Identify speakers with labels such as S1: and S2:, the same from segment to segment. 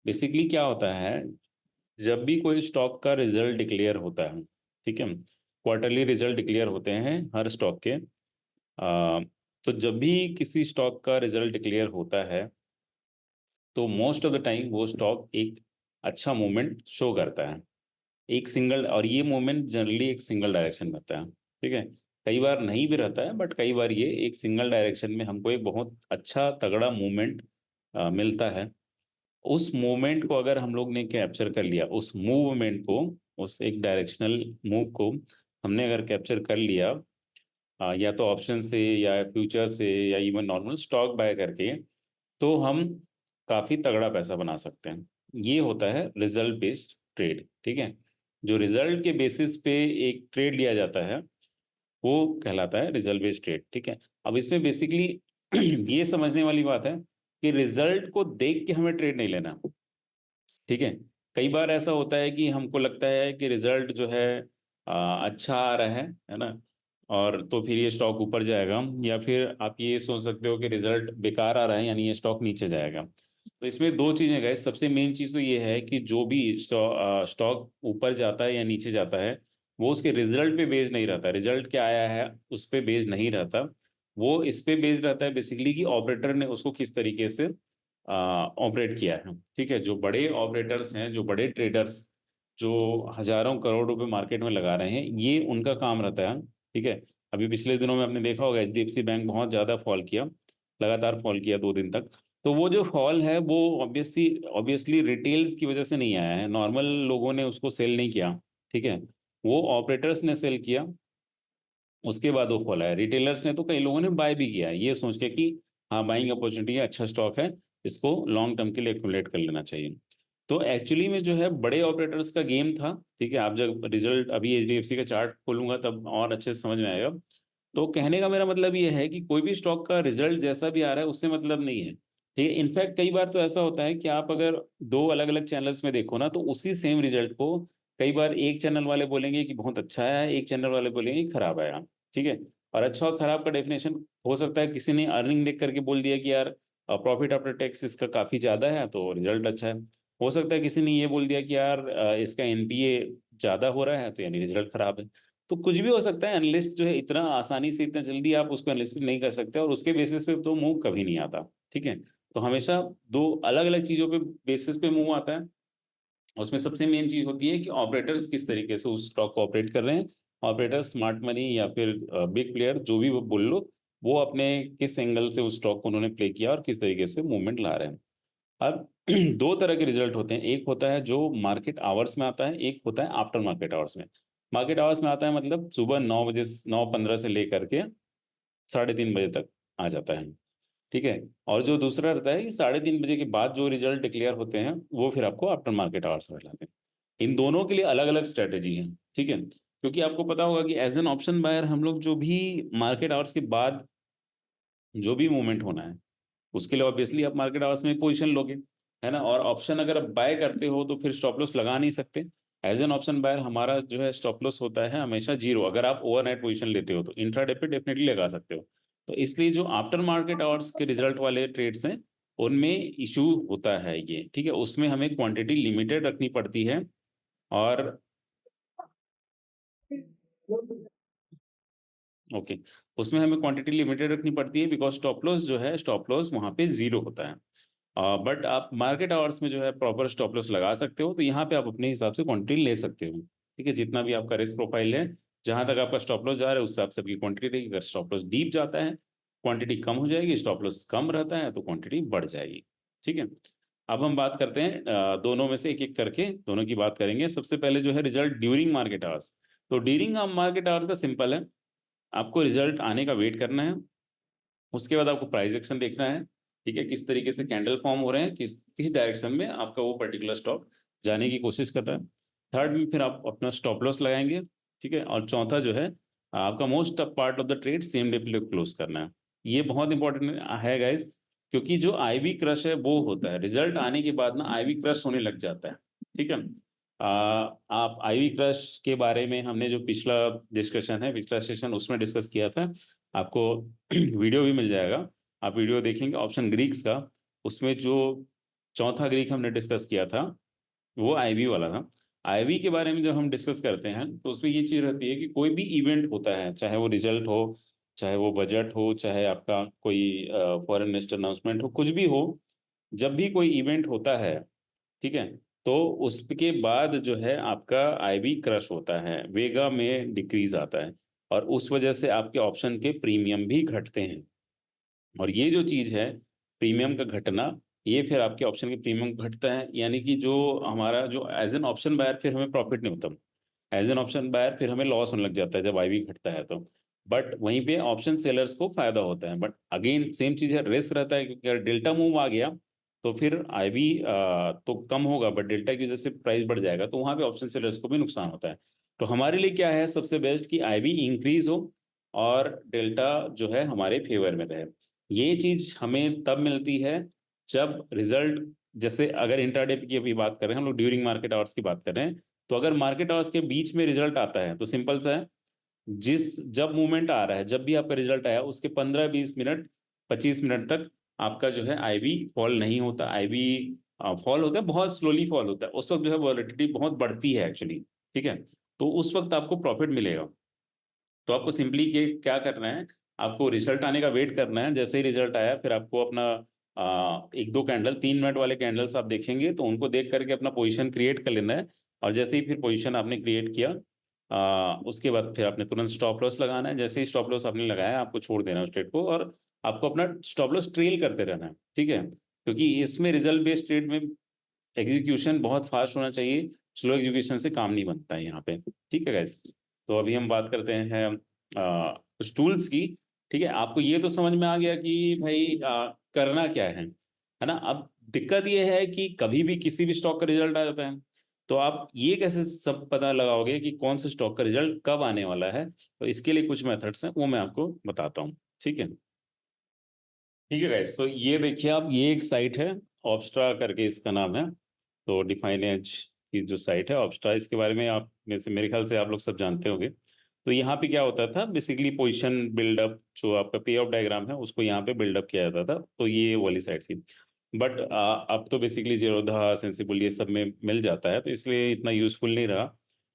S1: Basically क्या होता है, जब भी कोई स्टॉक का रिजल्ट डिक्लेयर होता है, ठीक है, क्वार्टरली रिजल्ट डिक्लेयर होते हैं हर स्टॉक के। तो जब भी किसी स्टॉक का रिजल्ट डिक्लेयर होता है तो मोस्ट ऑफ द टाइम वो स्टॉक एक अच्छा मूवमेंट शो करता है, एक सिंगल, और ये मूवमेंट जनरली एक सिंगल डायरेक्शन में रहता है। ठीक है, कई बार नहीं भी रहता है, बट कई बार ये एक सिंगल डायरेक्शन में हमको एक बहुत अच्छा तगड़ा मूवमेंट मिलता है। उस मूवमेंट को अगर हम लोग ने कैप्चर कर लिया, उस मूवमेंट को, उस एक डायरेक्शनल मूव को हमने अगर कैप्चर कर लिया, या तो ऑप्शन से या फ्यूचर से या इवन नॉर्मल स्टॉक बाय करके, तो हम काफी तगड़ा पैसा बना सकते हैं। ये होता है रिजल्ट बेस्ड ट्रेड। ठीक है, जो रिजल्ट के बेसिस पे एक ट्रेड लिया जाता है वो कहलाता है रिजल्ट बेस्ड ट्रेड। ठीक है, अब इसमें बेसिकली ये समझने वाली बात है कि रिजल्ट को देख के हमें ट्रेड नहीं लेना। ठीक है, कई बार ऐसा होता है कि हमको लगता है कि रिजल्ट जो है अच्छा आ रहा है ना, और तो फिर ये स्टॉक ऊपर जाएगा, या फिर आप ये सोच सकते हो कि रिजल्ट बेकार आ रहा है यानी ये स्टॉक नीचे जाएगा। तो इसमें दो चीजें गाइस, सबसे मेन चीज तो ये है कि जो भी स्टॉक ऊपर जाता है या नीचे जाता है वो उसके रिजल्ट पे बेस्ड नहीं रहता, रिजल्ट क्या आया है उस पे बेस्ड नहीं रहता, वो इस पे बेस्ड रहता है बेसिकली कि ऑपरेटर ने उसको किस तरीके से ऑपरेट किया है। ठीक है, जो बड़े ऑपरेटर्स हैं, जो बड़े ट्रेडर्स जो हजारों करोड़ रुपए मार्केट में लगा रहे हैं, ये उनका काम रहता है। ठीक है, अभी पिछले दिनों में आपने देखा होगा एचडीएफसी बैंक बहुत ज्यादा फॉल किया, लगातार फॉल किया 2 दिन तक। तो वो जो फॉल है वो ऑब्वियसली ऑब्वियसली रिटेल्स की वजह से नहीं आया है, नॉर्मल लोगों ने उसको सेल नहीं किया। ठीक है, वो ऑपरेटर्स ने सेल किया, उसके बाद वो फॉल आया। रिटेलर्स ने तो कई लोगों ने बाय भी किया है ये सोच के कि हाँ बाइंग अपॉर्चुनिटी है, अच्छा स्टॉक है, इसको लॉन्ग टर्म के लिए एक्युमुलेट कर लेना चाहिए। तो एक्चुअली में जो है बड़े ऑपरेटर्स का गेम था। ठीक है, आप जब रिजल्ट, अभी एचडीएफसी का चार्ट खोलूंगा तब और अच्छे से समझ में आएगा। तो कहने का मेरा मतलब ये है कि कोई भी स्टॉक का रिजल्ट जैसा भी आ रहा है उससे मतलब नहीं है। ठीक है, इनफैक्ट कई बार तो ऐसा होता है कि आप अगर दो अलग अलग चैनल्स में देखो ना, तो उसी सेम रिजल्ट को कई बार एक चैनल वाले बोलेंगे कि बहुत अच्छा आया है, एक चैनल वाले बोलेंगे कि खराब आया। ठीक है, और अच्छा और खराब का डेफिनेशन हो सकता है किसी ने अर्निंग देख करके बोल दिया कि यार प्रॉफिट आफ्टर टैक्स इसका काफी ज्यादा है तो रिजल्ट अच्छा है। हो सकता है किसी ने ये बोल दिया कि यार इसका एनपीए ज्यादा हो रहा है तो यानी रिजल्ट खराब है। तो कुछ भी हो सकता है, एनालिस्ट जो है इतना आसानी से, इतना जल्दी आप उसको एनालिसिस नहीं कर सकते, और उसके बेसिस पे तो मूव कभी नहीं आता। ठीक है, तो हमेशा दो अलग अलग चीजों पे बेसिस पे मूव आता है। उसमें सबसे मेन चीज होती है कि ऑपरेटर्स किस तरीके से उस स्टॉक को ऑपरेट कर रहे हैं। ऑपरेटर स्मार्ट मनी या फिर बिग प्लेयर जो भी वो बोल लो, वो अपने किस एंगल से उस स्टॉक को उन्होंने प्ले किया और किस तरीके से मूवमेंट ला रहे हैं। अब दो तरह के रिजल्ट होते हैं, एक होता है जो मार्केट आवर्स में आता है, एक होता है आफ्टर मार्केट आवर्स में। मार्केट आवर्स में आता है मतलब सुबह 9 बजे, 9:15 से लेकर के 3:30 बजे तक आ जाता है। ठीक है, और जो दूसरा रहता है कि 3:30 बजे के बाद जो रिजल्ट डिक्लेयर होते हैं वो फिर आपको आफ्टर मार्केट आवर्स में लाते हैं। इन दोनों के लिए अलग अलग स्ट्रेटेजी है। ठीक है, क्योंकि आपको पता होगा कि एज एन ऑप्शन बायर हम लोग जो भी मार्केट आवर्स के बाद जो भी मूवमेंट होना है उसके लिए ऑब्वियसली आप मार्केट आवर्स में पोजीशन लोगे, है ना। और ऑप्शन अगर आप बाय करते हो तो फिर स्टॉप लॉस लगा नहीं सकते। एज एन ऑप्शन बायर हमारा जो है स्टॉप लॉस होता है हमेशा जीरो, अगर आप ओवरनाइट पोजीशन लेते हो तो इंट्राडे पे डेफिनेटली लगा सकते हो। तो इसलिए जो आफ्टर मार्केट आवर्स के रिजल्ट वाले ट्रेड्स हैं उनमें इशू होता है ये। ठीक है, उसमें हमें क्वांटिटी लिमिटेड रखनी पड़ती है, और ओके, उसमें हमें क्वांटिटी लिमिटेड रखनी पड़ती है बिकॉज स्टॉप लॉस जो है, स्टॉप लॉस वहाँ पे जीरो होता है। बट आप मार्केट आवर्स में जो है प्रॉपर स्टॉप लॉस लगा सकते हो, तो यहाँ पे आप अपने हिसाब से क्वांटिटी ले सकते हो। ठीक है, जितना भी आपका रिस्क प्रोफाइल है, जहां तक आपका स्टॉप लॉस जा रहा है उस हिसाब से आपकी क्वांटिटी रहेगी। अगर स्टॉप लॉस डीप जाता है क्वांटिटी कम हो जाएगी, स्टॉप लॉस कम रहता है तो क्वांटिटी बढ़ जाएगी। ठीक है, अब हम बात करते हैं दोनों में से एक एक करके दोनों की बात करेंगे। सबसे पहले जो है रिजल्ट ड्यूरिंग मार्केट आवर्स। तो ड्यूरिंग मार्केट आवर्स का सिंपल है, आपको रिजल्ट आने का वेट करना है। उसके बाद आपको प्राइस एक्शन देखना है। ठीक है, किस तरीके से कैंडल फॉर्म हो रहे हैं, किस किस डायरेक्शन में आपका वो पर्टिकुलर स्टॉक जाने की कोशिश कर रहा है। थर्ड में फिर आप अपना स्टॉप लॉस लगाएंगे। ठीक है, और चौथा जो है आपका most part of the trade same day पे क्लोज करना है। ये बहुत इंपॉर्टेंट है गाइस, क्योंकि जो आईवी क्रश है वो होता है रिजल्ट आने के बाद ना, आईवी क्रश होने लग जाता है। ठीक है, आप आईवी क्रश के बारे में हमने जो पिछला डिस्कशन है, पिछला सेशन उसमें डिस्कस किया था, आपको वीडियो भी मिल जाएगा। आप वीडियो देखेंगे ऑप्शन ग्रीक्स का, उसमें जो चौथा ग्रीक हमने डिस्कस किया था वो आईवी वाला था। आईवी के बारे में जब हम डिस्कस करते हैं तो उसमें ये चीज रहती है कि कोई भी इवेंट होता है, चाहे वो रिजल्ट हो, चाहे वो बजट हो, चाहे आपका कोई फॉरेन मिनिस्टर अनाउंसमेंट हो, कुछ भी हो, जब भी कोई इवेंट होता है, ठीक है, तो उसके बाद जो है आपका आईवी क्रश होता है, वेगा में डिक्रीज आता है, और उस वजह से आपके ऑप्शन के प्रीमियम भी घटते हैं। और ये जो चीज है प्रीमियम का घटना, ये फिर आपके ऑप्शन के प्रीमियम घटता है, यानी कि जो हमारा जो एज एन ऑप्शन बायर फिर हमें प्रॉफिट नहीं होता, एज एन ऑप्शन बायर फिर हमें लॉस होने लग जाता है जब आईवी घटता है तो। बट वहीं पे ऑप्शन सेलर्स को फायदा होता है। बट अगेन सेम चीज है, रिस्क रहता है, क्योंकि अगर डेल्टा मूव आ गया तो फिर आईवी तो कम होगा, बट डेल्टा की वजह से प्राइस बढ़ जाएगा, तो वहां पे ऑप्शन सेलर्स को भी नुकसान होता है। तो हमारे लिए क्या है सबसे बेस्ट कि आईवी इंक्रीज हो और डेल्टा जो है हमारे फेवर में रहे। ये चीज हमें तब मिलती है जब रिजल्ट, जैसे अगर इंट्राडे की अभी बात कर रहे हैं हम लोग, ड्यूरिंग मार्केट आवर्स की बात कर रहे हैं, तो अगर मार्केट आवर्स के बीच में रिजल्ट आता है तो सिंपल सा है, जिस जब मूवमेंट आ रहा है, जब भी आपका रिजल्ट आया उसके 15-20 मिनट 25 मिनट तक आपका जो है आईवी फॉल नहीं होता। आईवी फॉल होता है, बहुत स्लोली फॉल होता है, उस वक्त जो है वॉलेटिलिटी बहुत बढ़ती है एक्चुअली, ठीक है, तो उस वक्त आपको प्रॉफिट मिलेगा। तो आपको सिंपली क्या करना है, आपको रिजल्ट आने का वेट करना है, जैसे ही रिजल्ट आया फिर आपको अपना एक दो कैंडल, 3 मिनट वाले कैंडल्स आप देखेंगे तो उनको देख करके अपना पोजीशन क्रिएट कर लेना है। और जैसे ही फिर पोजीशन आपने क्रिएट किया, उसके बाद फिर आपने तुरंत स्टॉप लॉस लगाना है। जैसे ही स्टॉप लॉस आपने लगाया आपको छोड़ देना है उस ट्रेड को, और आपको अपना स्टॉप लॉस ट्रेल करते रहना है, ठीक है, क्योंकि इसमें रिजल्ट बेस्ड ट्रेड में एग्जीक्यूशन बहुत फास्ट होना चाहिए, स्लो एग्जीक्यूशन से काम नहीं बनता है यहाँ पे, ठीक है गाइस। तो अभी हम बात करते हैं कुछ टूल्स की। ठीक है, आपको ये तो समझ में आ गया कि भाई करना क्या है ना। अब दिक्कत ये है कि कभी भी किसी भी स्टॉक का रिजल्ट आ जाता है, तो आप ये कैसे सब पता लगाओगे कि कौन से स्टॉक का रिजल्ट कब आने वाला है। तो इसके लिए कुछ मेथड्स हैं, वो मैं आपको बताता हूँ, ठीक है। ठीक है गाइस, तो ये देखिए आप, ये एक साइट है, ऑब्स्ट्रा करके इसका नाम है। तो डिफाइन एज की जो साइट है ऑब्स्ट्रा, इसके बारे में आप में से मेरे ख्याल से आप लोग सब जानते होंगे। तो यहाँ पे क्या होता था, बेसिकली पोजीशन बिल्डअप, जो आपका पे ऑफ डायग्राम है उसको यहाँ पे बिल्डअप किया जाता था, तो ये वाली साइट थी। बट अब तो बेसिकली जीरोधा सेंसिबल ये सब में मिल जाता है, तो इसलिए इतना यूजफुल नहीं रहा।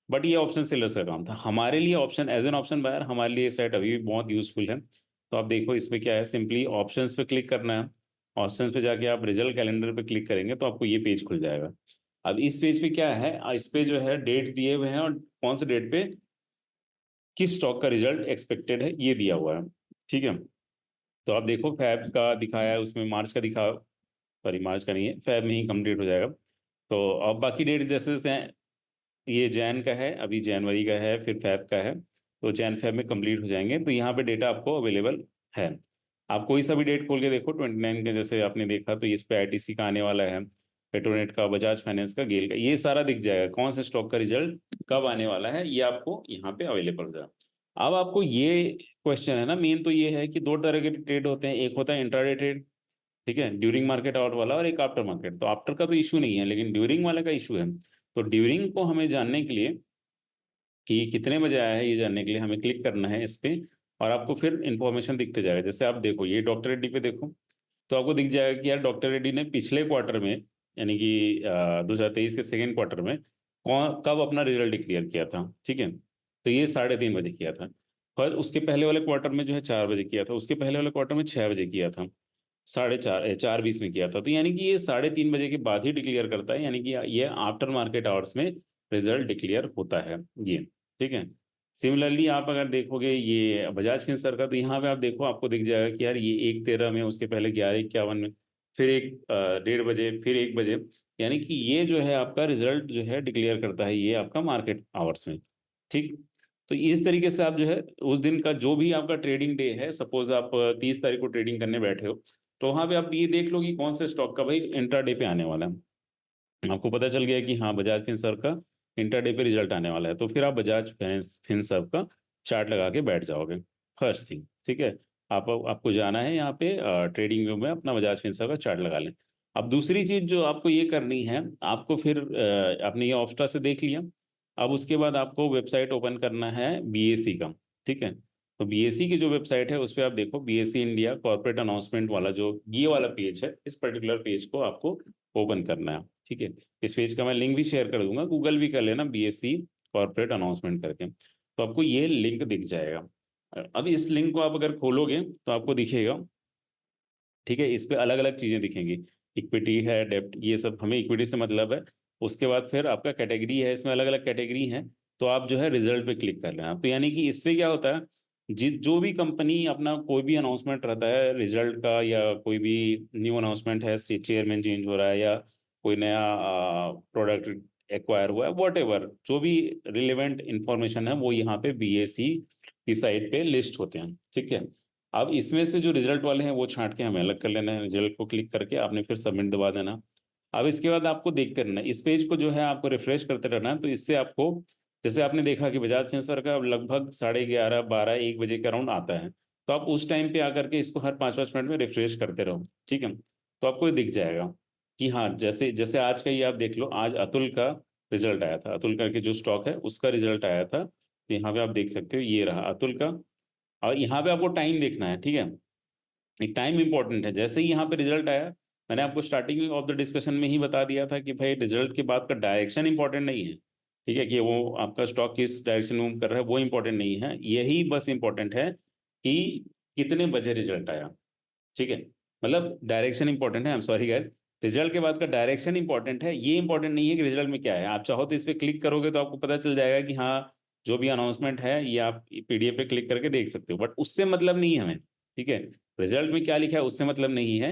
S1: बट ये ऑप्शन सेलर्स का काम था, हमारे लिए option as an option buyer हमारे लिए साइट अभी भी बहुत यूजफुल है। तो आप देखो इसमें क्या है, सिंपली ऑप्शंस पे क्लिक करना है। ऑप्शंस पे जाके आप रिजल्ट कैलेंडर पे क्लिक करेंगे तो आपको ये पेज खुल जाएगा। अब इस पेज पे क्या है, इस पे जो है डेट्स दिए हुए हैं, और कौन से डेट पे किस स्टॉक का रिजल्ट एक्सपेक्टेड है ये दिया हुआ है, ठीक है। तो आप देखो फैब का दिखाया है, उसमें मार्च का दिखा, सॉरी मार्च का नहीं है, फैब में ही कंप्लीट हो जाएगा। तो अब बाकी डेट्स जैसे जैसे हैं, ये जैन का है, अभी जनवरी का है, फिर फैब का है, तो जैन फैब में कंप्लीट हो जाएंगे, तो यहाँ पे डेटा आपको अवेलेबल है। आप कोई सा भी डेट खोल के देखो, 29 के जैसे आपने देखा तो इस पे आईटीसी का आने वाला है, पेट्रोनेट का, बजाज फाइनेंस का, गेल का, ये सारा दिख जाएगा कौन से स्टॉक का रिजल्ट कब आने वाला है, ये आपको यहाँ पे अवेलेबल हो जाएगा। अब आपको ये क्वेश्चन है ना, मेन तो ये है कि दो तरह के ट्रेड होते हैं, एक होता है इंट्राडे ट्रेड, ठीक है, ड्यूरिंग मार्केट आउट वाला, और एक आफ्टर मार्केट। तो आफ्टर का तो इशू नहीं है, लेकिन ड्यूरिंग वाले का इशू है। तो ड्यूरिंग को हमें जानने के लिए कि कितने बजे आया है, ये जानने के लिए हमें क्लिक करना है इस पे, और आपको फिर इंफॉर्मेशन दिखते जाएगा। जैसे आप देखो ये डॉक्टर रेड्डी पे देखो, तो आपको दिख जाएगा कि यार डॉक्टर रेड्डी ने पिछले क्वार्टर में, यानी कि 2023 के सेकेंड क्वार्टर में कौन कब अपना रिजल्ट डिक्लेयर किया था, ठीक है। तो ये 3:30 बजे किया था। पर उसके पहले वाले क्वार्टर में जो है 4 बजे किया था, उसके पहले वाले क्वार्टर में 6 बजे किया था, 4:20 में किया था। तो यानी कि ये 3:30 बजे के बाद ही डिक्लेयर करता है, यानी कि ये आफ्टर मार्केट आवर्स में रिजल्ट डिक्लेयर होता है ये, ठीक है। सिमिलरली आप अगर देखोगे ये बजाज फिनसर्व का, तो यहाँ पे आप देखो आपको दिख जाएगा कि यार ये 1:13 में, उसके पहले 11:51 में, फिर 1:30 बजे, फिर 1 बजे, यानी कि ये जो है आपका रिजल्ट जो है डिक्लेयर करता है ये आपका मार्केट आवर्स में, ठीक। तो इस तरीके से आप जो है उस दिन का जो भी आपका ट्रेडिंग डे है, सपोज आप 30 तारीख को ट्रेडिंग करने बैठे हो, तो वहां पे आप ये देख लो कि कौन से स्टॉक का भाई इंट्राडे पे आने वाला है। आपको पता चल गया कि हाँ बजाज फिनसर्व का इंट्राडे पे रिजल्ट आने वाला है, तो फिर आप बजाज फिनसर्व का चार्ट लगा के बैठ जाओगे, फर्स्ट थिंग, ठीक है। आपको जाना है यहाँ पे ट्रेडिंग व्यू में, अपना बजाज फिनसर्व का चार्ट लगा लें। अब दूसरी चीज जो आपको ये करनी है, आपको फिर आपने ये ऑप्स्ट्रा से देख लिया, अब उसके बाद आपको वेबसाइट ओपन करना है बीएससी का, ठीक है। तो बीएससी की जो वेबसाइट है उस पर आप देखो, बीएससी इंडिया कॉर्पोरेट अनाउंसमेंट वाला जो ये वाला पेज है, इस पर्टिकुलर पेज को आपको ओपन करना है, ठीक है। इस पेज का मैं लिंक भी शेयर कर दूंगा, गूगल भी कर लेना बीएससी कॉर्पोरेट अनाउंसमेंट करके, तो आपको ये लिंक दिख जाएगा। अब इस लिंक को आप अगर खोलोगे तो आपको दिखेगा, ठीक है। इस पे अलग अलग चीजें दिखेंगी, इक्विटी है, डेब्ट, ये सब, हमें इक्विटी से मतलब है। उसके बाद फिर आपका कैटेगरी है, इसमें अलग अलग कैटेगरी है। तो आप जो है रिजल्ट पे क्लिक कर लेना। तो यानी कि इससे क्या होता है, जो भी कंपनी अपना कोई भी अनाउंसमेंट रहता है रिजल्ट का, या कोई भी न्यू अनाउंसमेंट है, चेयरमैन चेंज हो रहा है, या कोई नया प्रोडक्ट एक्वायर हुआ है, वॉट एवर, जो भी रिलेवेंट इंफॉर्मेशन है वो यहाँ पे बीएसई की साइट पे लिस्ट होते हैं, ठीक है। अब इसमें से जो रिजल्ट वाले हैं वो छांट के हमें अलग कर लेना है। रिजल्ट को क्लिक करके आपने फिर सबमिट दबा देना। अब इसके बाद आपको देखते रहना इस पेज को, जो है आपको रिफ्रेश करते रहना है। तो इससे आपको, जैसे आपने देखा कि बजाज फिंसर का लगभग 11:30, 12, 1 बजे के अराउंड आता है, तो आप उस टाइम पे आकर के इसको हर 5-5 मिनट में रिफ्रेश करते रहो, ठीक है। तो आपको ये दिख जाएगा कि हाँ, जैसे जैसे आज का ही आप देख लो, आज अतुल का रिजल्ट आया था, अतुल करके जो स्टॉक है उसका रिजल्ट आया था। तो यहाँ पे आप देख सकते हो, ये रहा अतुल का। और यहाँ पे आपको टाइम देखना है, ठीक है। एक टाइम इंपॉर्टेंट है। जैसे ही यहाँ पे रिजल्ट आया, मैंने आपको स्टार्टिंग ऑफ द डिस्कशन में ही बता दिया था कि भाई रिजल्ट के बाद का डायरेक्शन इंपॉर्टेंट नहीं है, ठीक है, कि वो आपका स्टॉक किस डायरेक्शन में मूव कर रहा है वो इंपॉर्टेंट नहीं है। यही बस इंपॉर्टेंट है कि कितने बजे रिजल्ट आया, ठीक है। मतलब डायरेक्शन इंपॉर्टेंट है, I am sorry guys, result के बाद का डायरेक्शन इंपॉर्टेंट है, ये इंपॉर्टेंट नहीं है कि रिजल्ट में क्या है। आप चाहो तो इस पे क्लिक करोगे तो आपको पता चल जाएगा कि हाँ, जो भी अनाउंसमेंट है ये आप पीडीएफ पे क्लिक करके देख सकते हो, बट उससे मतलब नहीं है हमें, ठीक है। रिजल्ट में क्या लिखा है उससे मतलब नहीं है,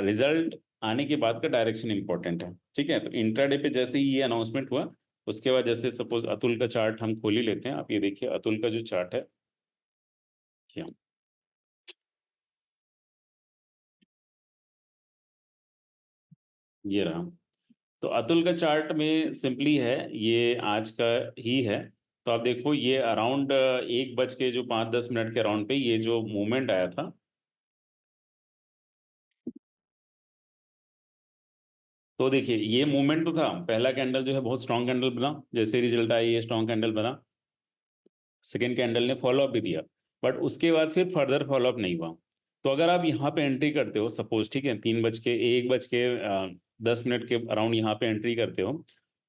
S1: रिजल्ट आने के बाद का डायरेक्शन इंपॉर्टेंट है, ठीक है। तो इंट्राडे पे जैसे ही ये अनाउंसमेंट हुआ, उसके बाद जैसे सपोज अतुल का चार्ट हम खोल ही लेते हैं। आप ये देखिए अतुल का जो चार्ट है, क्या ये रहा। तो अतुल का चार्ट में सिंपली है, ये आज का ही है। तो आप देखो ये अराउंड 1 बज के जो 5-10 मिनट के अराउंड पे ये जो मूवमेंट आया था, तो देखिए ये मूवमेंट तो था। पहला कैंडल जो है बहुत स्ट्रॉन्ग कैंडल बना, जैसे रिजल्ट आया ये स्ट्रॉन्ग कैंडल बना। सेकेंड कैंडल ने फॉलोअप भी दिया, बट उसके बाद फिर फर्दर फॉलोअप नहीं हुआ। तो अगर आप यहाँ पे एंट्री करते हो सपोज, ठीक है, 1 बज के 10 मिनट के अराउंड यहाँ पे एंट्री करते हो,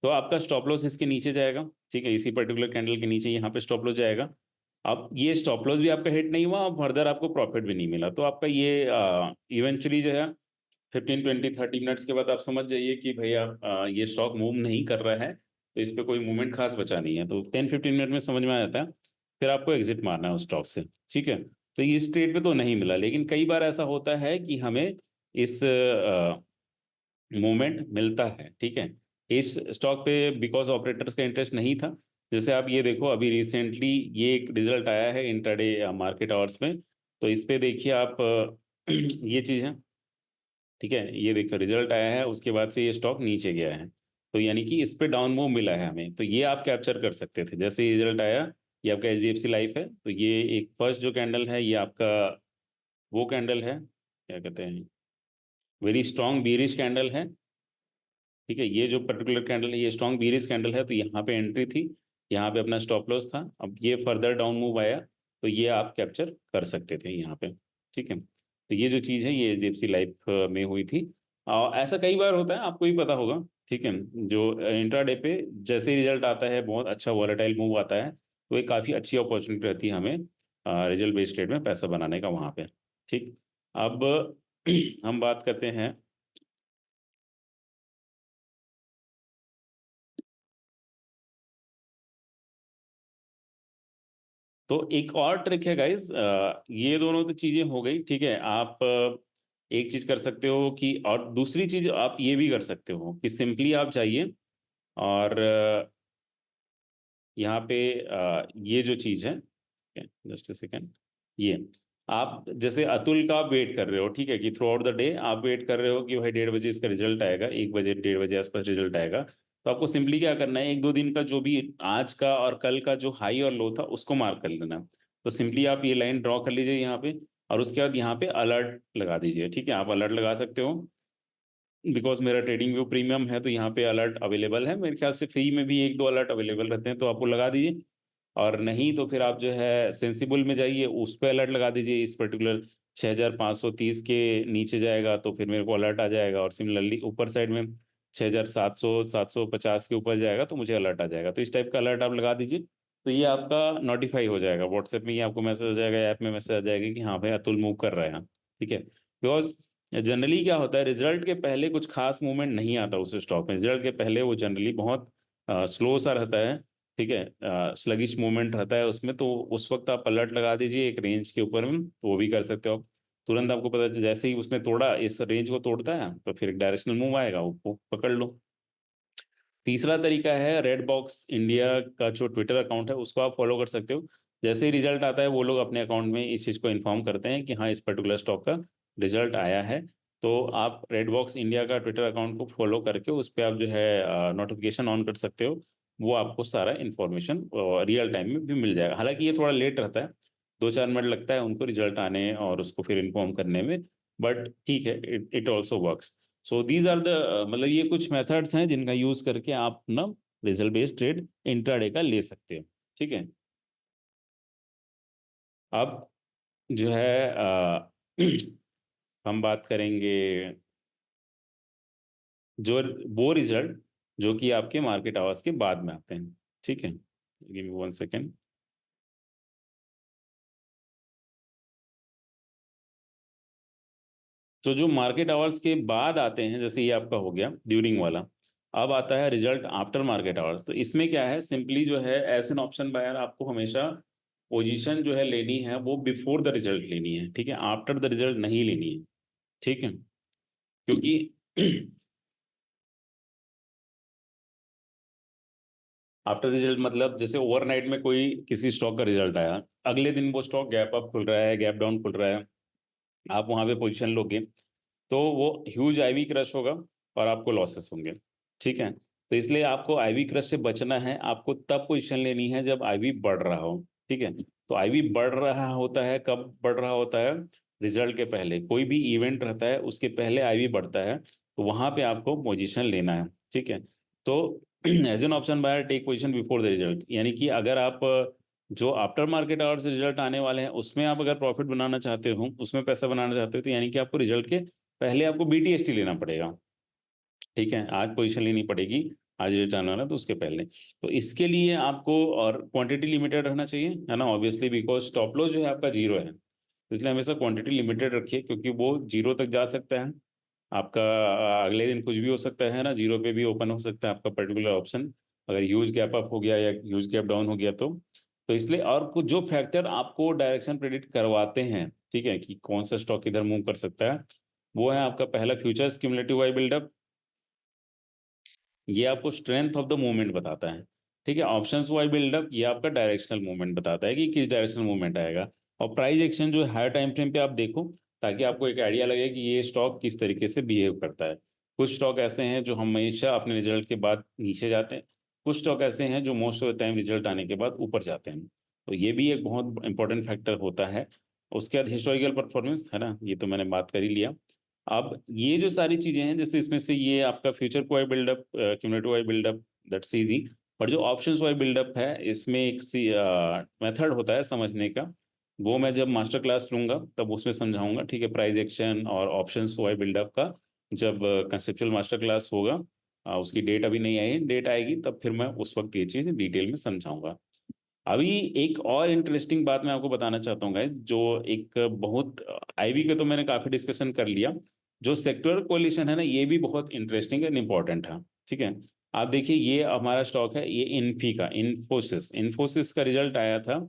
S1: तो आपका स्टॉप लॉस इसके नीचे जाएगा, ठीक है, इसी पर्टिकुलर कैंडल के नीचे यहाँ पे स्टॉप लॉस जाएगा। अब ये स्टॉप लॉस भी आपका हिट नहीं हुआ और फर्दर आपको प्रॉफिट भी नहीं मिला, तो आपका ये इवेंचुअली जो है 15, 20, 30 मिनट्स के बाद आप समझ जाइए कि भाई आप ये स्टॉक मूव नहीं कर रहा है, तो इस पे कोई मूवमेंट खास बचा नहीं है। तो 10-15 मिनट में समझ में आ जाता है, फिर आपको एग्जिट मारना है उस स्टॉक से, ठीक है। तो इस ट्रेड पे तो नहीं मिला, लेकिन कई बार ऐसा होता है कि हमें इस मूवमेंट मिलता है, ठीक है, इस स्टॉक पे, बिकॉज ऑपरेटर्स का इंटरेस्ट नहीं था। जैसे आप ये देखो अभी रिसेंटली ये एक रिजल्ट आया है इंट्राडे मार्केट आवर्स में, तो इस पे देखिए आप ये चीज़ है, ठीक है, ये देखो रिजल्ट आया है, उसके बाद से ये स्टॉक नीचे गया है। तो यानी कि इस पे डाउन मूव मिला है हमें, तो ये आप कैप्चर कर सकते थे। जैसे ही रिजल्ट आया, ये आपका एचडीएफसी लाइफ है, तो ये एक फर्स्ट जो कैंडल है ये आपका वो कैंडल है, क्या कहते हैं, वेरी स्ट्रॉन्ग बीरिश कैंडल है, ठीक है। ये जो पर्टिकुलर कैंडल है ये स्ट्रॉन्ग बीरिश कैंडल है, तो यहाँ पे एंट्री थी, यहाँ पे अपना स्टॉप लॉस था। अब ये फर्दर डाउन मूव आया, तो ये आप कैप्चर कर सकते थे यहाँ पे, ठीक है। तो ये जो चीज़ है ये एचडीएफसी लाइफ में हुई थी। ऐसा कई बार होता है, आपको ही पता होगा, ठीक है। जो इंट्राडे पे जैसे ही रिजल्ट आता है, बहुत अच्छा वॉलेटाइल मूव आता है, तो एक काफ़ी अच्छी अपॉर्चुनिटी रहती है हमें रिजल्ट बेस्ड ट्रेड में पैसा बनाने का वहाँ पे, ठीक। अब हम बात करते हैं, तो एक और ट्रिक है गाइस, ये दोनों तो चीजें हो गई, ठीक है। आप एक चीज कर सकते हो कि, और दूसरी चीज आप ये भी कर सकते हो कि सिंपली आप जाइए और यहाँ पे ये जो चीज है, जस्ट अ सेकेंड, ये आप जैसे अतुल का आप वेट कर रहे हो, ठीक है, कि थ्रू आउट द डे आप वेट कर रहे हो कि भाई 1:30 बजे इसका रिजल्ट आएगा, 1 बजे 1:30 बजे आसपास रिजल्ट आएगा। तो आपको सिंपली क्या करना है, 1-2 दिन का जो भी आज का और कल का जो हाई और लो था उसको मार्क कर लेना। तो सिंपली आप ये लाइन ड्रॉ कर लीजिए यहाँ पे, और उसके बाद यहाँ पे अलर्ट लगा दीजिए, ठीक है। आप अलर्ट लगा सकते हो, बिकॉज मेरा ट्रेडिंग व्यू प्रीमियम है, तो यहाँ पे अलर्ट अवेलेबल है, मेरे ख्याल से फ्री में भी 1-2 अलर्ट अवेलेबल रहते हैं, तो आपको लगा दीजिए। और नहीं तो फिर आप जो है सेंसिबल में जाइए, उस पर अलर्ट लगा दीजिए इस पर्टिकुलर 6530 के नीचे जाएगा तो फिर मेरे को अलर्ट आ जाएगा, और सिमिलरली ऊपर साइड में 6700 750 के ऊपर जाएगा तो मुझे अलर्ट आ जाएगा। तो इस टाइप का अलर्ट आप लगा दीजिए, तो ये आपका नोटिफाई हो जाएगा व्हाट्सएप में, ये आपको मैसेज आ जाएगा, ऐप में मैसेज आ जाएगा कि हाँ भाई अतुल मूव कर रहे हैं, ठीक है। बिकॉज जनरली क्या होता है, रिजल्ट के पहले कुछ खास मूवमेंट नहीं आता उस स्टॉक में। रिजल्ट के पहले वो जनरली बहुत स्लो सा रहता है, ठीक है, स्लगिश मूवमेंट रहता है उसमें। तो उस वक्त आप अलर्ट लगा दीजिए एक रेंज के ऊपर में, तो वो भी कर सकते हो आप। तुरंत आपको पता चल, जैसे ही उसने तोड़ा, इस रेंज को तोड़ता है तो फिर एक डायरेक्शनल मूव आएगा, वो पकड़ लो। तीसरा तरीका है रेड बॉक्स इंडिया का जो ट्विटर अकाउंट है उसको आप फॉलो कर सकते हो। जैसे ही रिजल्ट आता है वो लोग अपने अकाउंट में इस चीज़ को इन्फॉर्म करते हैं कि हाँ इस पर्टिकुलर स्टॉक का रिजल्ट आया है। तो आप रेड बॉक्स इंडिया का ट्विटर अकाउंट को फॉलो करके उस पर आप जो है नोटिफिकेशन ऑन कर सकते हो। वो आपको सारा इन्फॉर्मेशन रियल टाइम में भी मिल जाएगा। हालांकि ये थोड़ा लेट रहता है, 2-4 मिनट लगता है उनको रिजल्ट आने और उसको फिर इन्फॉर्म करने में, बट ठीक है, it also works. So these are the, मतलब ये कुछ मेथड्स हैं जिनका यूज करके आप ना रिजल्ट बेस्ड ट्रेड इंट्राडे का ले सकते हो, ठीक है। अब जो है हम बात करेंगे जो वो रिजल्ट जो कि आपके मार्केट आवर्स के बाद में आते हैं, ठीक है। Give me 1 second. तो जो मार्केट आवर्स के बाद आते हैं, जैसे ये आपका हो गया ड्यूरिंग वाला, अब आता है रिजल्ट आफ्टर मार्केट आवर्स। तो इसमें क्या है, सिंपली जो है एज एन ऑप्शन बायर आपको हमेशा पोजीशन जो है लेनी है वो बिफोर द रिजल्ट लेनी है, ठीक है, आफ्टर द रिजल्ट नहीं लेनी है, ठीक है। क्योंकि आफ्टर रिजल्ट मतलब जैसे ओवरनाइट में कोई किसी स्टॉक का रिजल्ट आया, अगले दिन वो स्टॉक गैप अप खुल रहा है, गैप डाउन खुल रहा है, आप वहां पे पोजीशन लोगे तो वो ह्यूज आईवी क्रश होगा और आपको लॉसेस होंगे, ठीक है। तो इसलिए आपको आईवी क्रश से बचना है, आपको तब पोजीशन लेनी है जब आईवी बढ़ रहा हो, ठीक है। तो आईवी बढ़ रहा होता है, कब बढ़ रहा होता है, रिजल्ट के पहले। कोई भी इवेंट रहता है उसके पहले आईवी बढ़ता है, तो वहां पे आपको पोजीशन लेना है, ठीक है। तो as an option buyer take position before the result, यानी कि अगर आप जो आफ्टर मार्केट आवर्स रिजल्ट आने वाले हैं उसमें आप अगर प्रॉफिट बनाना चाहते हो, उसमें पैसा बनाना चाहते हो, तो यानी कि आपको रिजल्ट के पहले आपको बीटीएसटी लेना पड़ेगा, ठीक है। आज पोजीशन लेनी पड़ेगी, आज रिटर्न वाला, तो उसके पहले। तो इसके लिए आपको और क्वांटिटी लिमिटेड रहना चाहिए, है ना, ऑब्वियसली, बिकॉज स्टॉप लॉस जो है आपका जीरो है। तो इसलिए हमेशा क्वांटिटी लिमिटेड रखिए, क्योंकि वो जीरो तक जा सकता है आपका। अगले दिन कुछ भी हो सकता है ना, जीरो पे भी ओपन हो सकता है आपका पर्टिकुलर ऑप्शन, अगर ह्यूज गैप अप हो गया या ह्यूज गैप डाउन हो गया तो इसलिए, और कुछ जो फैक्टर आपको डायरेक्शन प्रेडिक्ट करवाते हैं, ठीक है, कि कौन सा स्टॉक इधर मूव कर सकता है, वो है आपका पहला फ्यूचर्स क्यूमुलेटिव वाई बिल्डअप। ये आपको स्ट्रेंथ ऑफ द मूवमेंट बताता है, ठीक है। ऑप्शंस वाई बिल्डअप ये आपका डायरेक्शनल मूवमेंट बताता है कि किस डायरेक्शनल मूवमेंट आएगा। और प्राइस एक्शन जो है हायर टाइम फ्रेम पे आप देखो, ताकि आपको एक आइडिया लगे कि ये स्टॉक किस तरीके से बिहेव करता है। कुछ स्टॉक ऐसे हैं जो हमेशा अपने रिजल्ट के बाद नीचे जाते हैं, कुछ स्टॉक ऐसे हैं जो most of the time result आने के बाद ऊपर जाते हैं। तो ये भी एक बहुत इंपॉर्टेंट फैक्टर होता है। उसके बाद हिस्टोरिकल परफॉर्मेंस, है ना, ये तो मैंने बात कर ही लिया। अब ये जो सारी चीजें हैं, जैसे इसमें से ये आपका future Y buildup, cumulative Y buildup, that's easy. पर जो ऑप्शंस वाई बिल्डअप है, इसमें एक मेथड होता है समझने का, वो मैं जब मास्टर क्लास लूंगा तब उसमें समझाऊंगा, ठीक है। प्राइस एक्शन और ऑप्शंस वाई बिल्डअप का जब कंसेप्चुअल मास्टर क्लास होगा, उसकी डेट अभी नहीं आई है, डेट आएगी तब फिर मैं उस वक्त ये चीज़ डिटेल में समझाऊंगा। अभी एक और इंटरेस्टिंग बात मैं आपको बताना चाहता हूँ गाइस, जो एक बहुत, आईवी के तो मैंने काफी डिस्कशन कर लिया, जो सेक्टोरल कोलिशन है ना, ये भी बहुत इंटरेस्टिंग एंड इम्पोर्टेंट है, ठीक है। आप देखिए ये हमारा स्टॉक है, ये इन्फी का, इन्फोसिस, इन्फोसिस का रिजल्ट आया था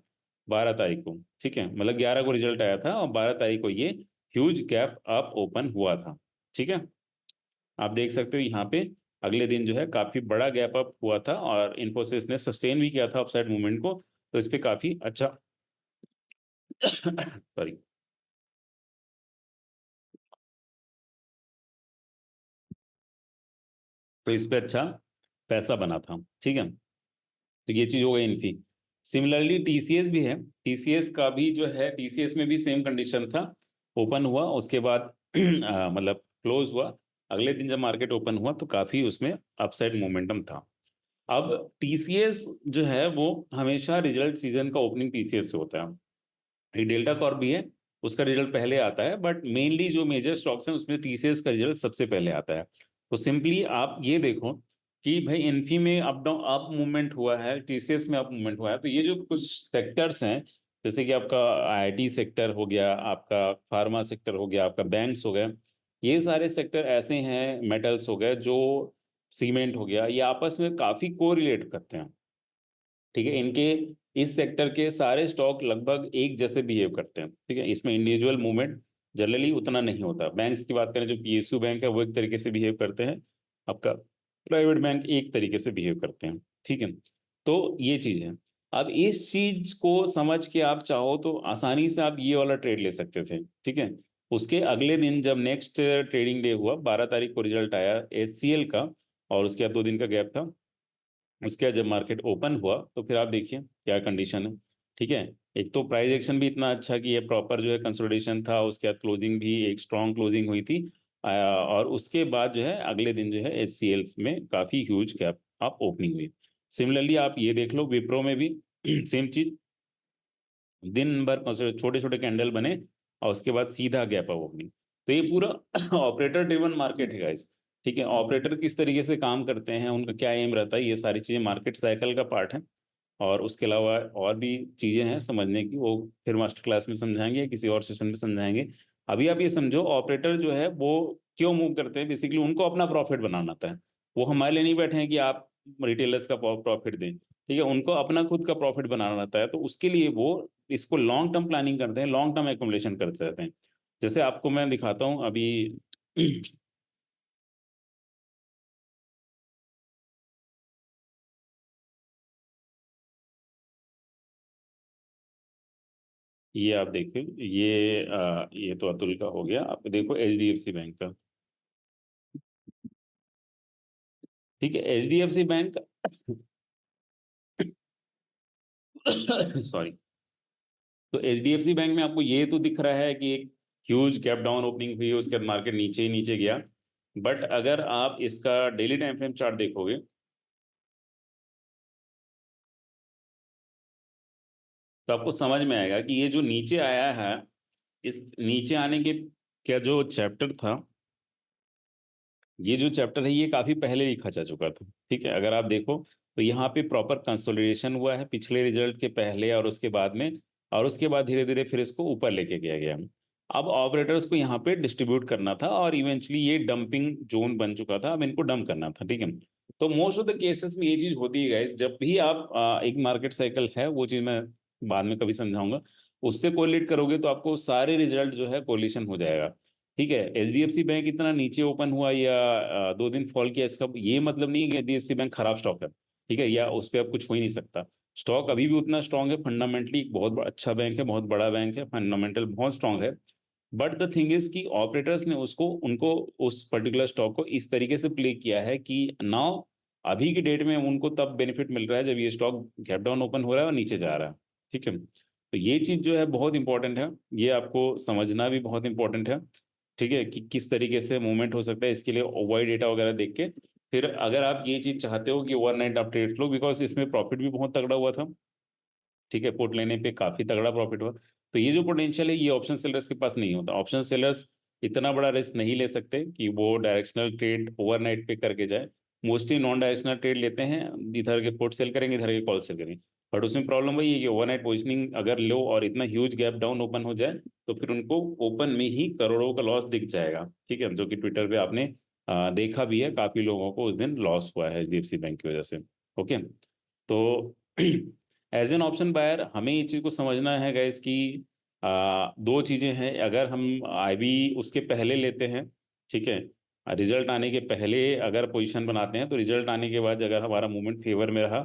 S1: 12 तारीख को, ठीक है, मतलब 11 को रिजल्ट आया था और 12 तारीख को ये ह्यूज गैप अप ओपन हुआ था, ठीक है। आप देख सकते हो यहाँ पे अगले दिन जो है काफी बड़ा गैप अप हुआ था और इन्फोसिस ने सस्टेन भी किया था अपसाइड मूवमेंट को। तो इस पे काफी अच्छा सॉरी, तो इस पे अच्छा पैसा बना था, ठीक है। तो ये चीज हो गई इनकी। सिमिलरली टीसीएस भी है, टीसीएस का भी जो है, टीसीएस में भी सेम कंडीशन था, ओपन हुआ उसके बाद मतलब क्लोज हुआ, अगले दिन जब मार्केट ओपन हुआ तो काफी उसमें अपसाइड मोमेंटम था। अब टीसीएस जो है वो हमेशा रिजल्ट सीजन का ओपनिंग टीसीएस से होता है। एक डेल्टा कॉर्प भी है, उसका रिजल्ट पहले आता है, बट मेनली जो मेजर स्टॉक्स हैं उसमें टीसीएस का रिजल्ट सबसे पहले आता है। तो सिंपली आप ये देखो कि भाई इन्फी में अप डाउन अप मूवमेंट हुआ है, टीसीएस में अप मूवमेंट हुआ है, तो ये जो कुछ सेक्टर्स हैं जैसे कि आपका आईटी सेक्टर हो गया, आपका फार्मा सेक्टर हो गया, आपका बैंक्स हो गए, ये सारे सेक्टर ऐसे हैं, मेटल्स हो गए, जो सीमेंट हो गया, ये आपस में काफी कोरिलेट करते हैं। ठीक है, इनके इस सेक्टर के सारे स्टॉक लगभग एक जैसे बिहेव करते हैं। ठीक है, इसमें इंडिविजुअल मूवमेंट जनरली उतना नहीं होता। बैंक्स की बात करें, जो पीएसयू बैंक है वो एक तरीके से बिहेव करते हैं, आपका प्राइवेट बैंक एक तरीके से बिहेव करते हैं। ठीक है, तो ये चीज है। अब इस चीज को समझ के आप चाहो तो आसानी से आप ये वाला ट्रेड ले सकते थे। ठीक है, उसके अगले दिन जब नेक्स्ट ट्रेडिंग डे हुआ, 12 तारीख को रिजल्ट आया एचसीएल का, और उसके बाद 2 दिन का गैप था, उसके बाद जब मार्केट ओपन हुआ तो फिर आप देखिए क्या कंडीशन है। ठीक है, एक तो प्राइस एक्शन भी इतना अच्छा कि ये प्रॉपर जो है कंसोलिडेशन था, उसके बाद क्लोजिंग भी एक स्ट्रॉन्ग क्लोजिंग हुई थी, और उसके बाद जो है अगले दिन जो है एचसीएल में काफी ह्यूज गैप आप ओपनिंग हुई। सिमिलरली आप ये देख लो विप्रो में भी सेम चीज, दिन भर छोटे छोटे कैंडल बने और उसके बाद सीधा गैप अप ओपनिंग। तो ये पूरा ऑपरेटर ड्रिवन मार्केट है गाइस। ठीक है, ऑपरेटर किस तरीके से काम करते हैं, उनका क्या एम रहता है, ये सारी चीजें मार्केट साइकिल का पार्ट है। और उसके अलावा और भी चीजें हैं समझने की, वो फिर मास्टर क्लास में समझाएंगे, किसी और सेशन में समझाएंगे। अभी आप ये समझो ऑपरेटर जो है वो क्यों मूव करते हैं, बेसिकली उनको अपना प्रॉफिट बनाना आता है। वो हमारे लिए नहीं बैठे हैं कि आप रिटेलर्स का प्रॉफिट दें। ठीक है, उनको अपना खुद का प्रॉफिट बनाना रहता है, तो उसके लिए वो इसको लॉन्ग टर्म प्लानिंग करते हैं, लॉन्ग टर्म एकोमोडेशन करते रहते हैं। जैसे आपको मैं दिखाता हूँ अभी ये आप देखिए, ये तो अतुल का हो गया, आप देखो एचडीएफसी बैंक का। ठीक है, एचडीएफसी बैंक सॉरी। तो एचडीएफसी बैंक में आपको ये तो दिख रहा है कि एक ह्यूज गैप डाउन ओपनिंग हुई है, उसके बाद मार्केट नीचे ही नीचे गया। बट अगर आप इसका डेली टाइम फ्रेम चार्ट देखोगे तो आपको समझ में आएगा कि ये जो नीचे आया है, इस नीचे आने के क्या जो चैप्टर था, ये जो चैप्टर है ये काफी पहले लिखा जा चुका था। ठीक है, अगर आप देखो तो यहाँ पे प्रॉपर कंसोलिडेशन हुआ है पिछले रिजल्ट के पहले और उसके बाद में, और उसके बाद धीरे धीरे फिर इसको ऊपर लेके गया गया। अब ऑपरेटर्स को यहाँ पे डिस्ट्रीब्यूट करना था और इवेंचुअली ये डंपिंग जोन बन चुका था, अब इनको डंप करना था। ठीक है, तो मोस्ट ऑफ द केसेस में ये चीज होती है गाइस, जब भी आप एक मार्केट साइकिल है, वो चीज मैं बाद में कभी समझाऊंगा, उससे कोरिलेट करोगे तो आपको सारे रिजल्ट जो है कोरिलेशन हो जाएगा। ठीक है, एचडीएफसी बैंक इतना नीचे ओपन हुआ या 2 दिन फॉल किया, इसका ये मतलब नहीं है कि एचडीएफसी बैंक खराब स्टॉक है। ठीक है, या उस पर अब कुछ हो ही नहीं सकता। स्टॉक अभी भी उतना स्ट्रांग है, फंडामेंटली बहुत अच्छा बैंक है, बहुत बड़ा बैंक है, फंडामेंटल बहुत स्ट्रांग है। बट द थिंग इज कि ऑपरेटर्स ने उसको उनको उस पर्टिकुलर स्टॉक को इस तरीके से प्ले किया है कि नाउ अभी की डेट में उनको तब बेनिफिट मिल रहा है जब ये स्टॉक गैप डाउन ओपन हो रहा है और नीचे जा रहा है। ठीक है, तो ये चीज जो है बहुत इंपॉर्टेंट है, ये आपको समझना भी बहुत इंपॉर्टेंट है। ठीक है, कि किस तरीके से मूवमेंट हो सकता है, इसके लिए ओवाई डेटा वगैरह देख के फिर अगर आप ये चीज चाहते हो कि ओवरनाइट आप ट्रेड लो, बिकॉज इसमें प्रॉफिट भी बहुत तगड़ा हुआ था। ठीक है, पुट लेने पे काफी तगड़ा प्रॉफिट हुआ। तो ये जो पोटेंशियल है ये ऑप्शन सेलर्स के पास नहीं होता। ऑप्शन सेलर्स इतना बड़ा रिस्क नहीं ले सकते कि वो डायरेक्शनल ट्रेड ओवरनाइट पे करके जाए। मोस्टली नॉन डायरेक्शनल ट्रेड लेते हैं, इधर के पुट सेल करेंगे, इधर के कॉल सेल करेंगे। बट उसमें प्रॉब्लम वही है कि ओवरनाइट पोजिशनिंग अगर लो और इतना ह्यूज गैप डाउन ओपन हो जाए तो फिर उनको ओपन में ही करोड़ों का लॉस दिख जाएगा। ठीक है, जो कि ट्विटर पे आपने देखा भी है, काफी लोगों को उस दिन लॉस हुआ है एचडीएफसी बैंक की वजह से। ओके, तो एज एन ऑप्शन बायर हमें ये चीज को समझना है गाइस कि दो चीजें हैं। अगर हम आईबी उसके पहले लेते हैं, ठीक है, रिजल्ट आने के पहले अगर पोजीशन बनाते हैं, तो रिजल्ट आने के बाद अगर हमारा मूवमेंट फेवर में रहा,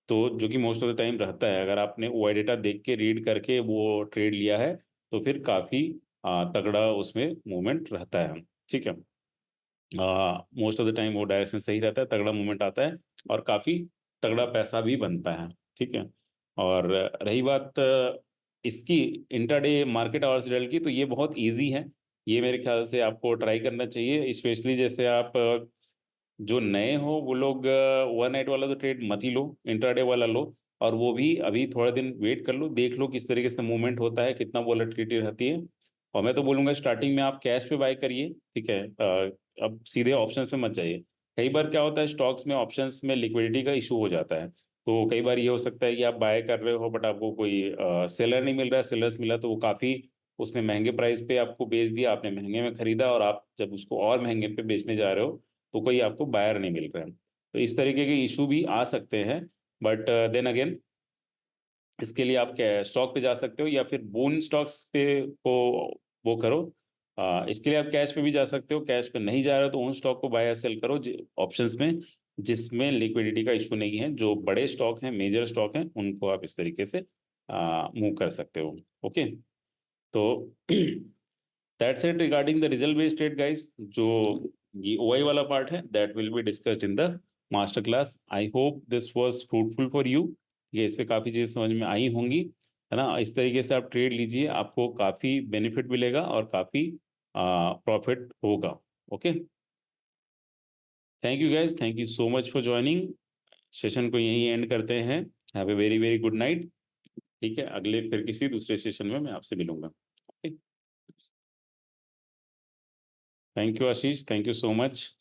S1: तो जो कि मोस्ट ऑफ द टाइम रहता है, अगर आपने ओआई डेटा देख के रीड करके वो ट्रेड लिया है तो फिर काफी तगड़ा उसमें मूवमेंट रहता है। ठीक है, मोस्ट ऑफ द टाइम वो डायरेक्शन सही रहता है, तगड़ा मूवमेंट आता है और काफी तगड़ा पैसा भी बनता है। ठीक है, और रही बात इसकी इंट्राडे मार्केट आवर्स रिजल्ट की, तो ये बहुत इजी है। ये मेरे ख्याल से आपको ट्राई करना चाहिए, स्पेशली जैसे आप जो नए हो वो लोग ओवरनाइट वाला तो ट्रेड मत ही लो, इंट्राडे वाला लो। और वो भी अभी थोड़ा दिन वेट कर लो, देख लो किस तरीके से मूवमेंट होता है, कितना वॉलेटिलिटी रहती है। और मैं तो बोलूंगा स्टार्टिंग में आप कैश पे बाय करिए, ठीक है। अब सीधे ऑप्शंस में मत जाइए। कई बार क्या होता है स्टॉक्स में, ऑप्शंस में लिक्विडिटी का इशू हो जाता है। तो कई बार ये हो सकता है कि आप बाय कर रहे हो बट आपको कोई सेलर नहीं मिल रहा है, सेलर्स मिला तो वो काफ़ी, उसने महंगे प्राइस पे आपको बेच दिया, आपने महंगे में खरीदा, और आप जब उसको और महंगे पे बेचने जा रहे हो तो कोई आपको बायर नहीं मिल रहा है। तो इस तरीके के इशू भी आ सकते हैं। बट देन अगेन, इसके लिए आप स्टॉक पे जा सकते हो या फिर बोन स्टॉक्स पे को वो करो। इसके लिए आप कैश पे भी जा सकते हो, कैश पे नहीं जा रहे हो तो उन स्टॉक को बाय या सेल करो ऑप्शंस में जिसमें लिक्विडिटी का इशू नहीं है। जो बड़े स्टॉक हैं, मेजर स्टॉक हैं, उनको आप इस तरीके से मूव कर सकते हो। ओके, तो that's it regarding the result based trade guys. जो ये ओआई वाला पार्ट है that will be discussed in the master class. I hope this was fruitful for you. ये इस पे काफ़ी चीज़ समझ में आई होंगी, है ना। इस तरीके से आप ट्रेड लीजिए, आपको काफ़ी बेनिफिट मिलेगा और काफ़ी प्रॉफिट होगा। Okay, thank you guys, thank you so much for joining. Session को यहीं एंड करते हैं। Have a very very good night. ठीक है, अगले फिर किसी दूसरे सेशन में मैं आपसे मिलूंगा। Okay, thank you Ashish, thank you so much.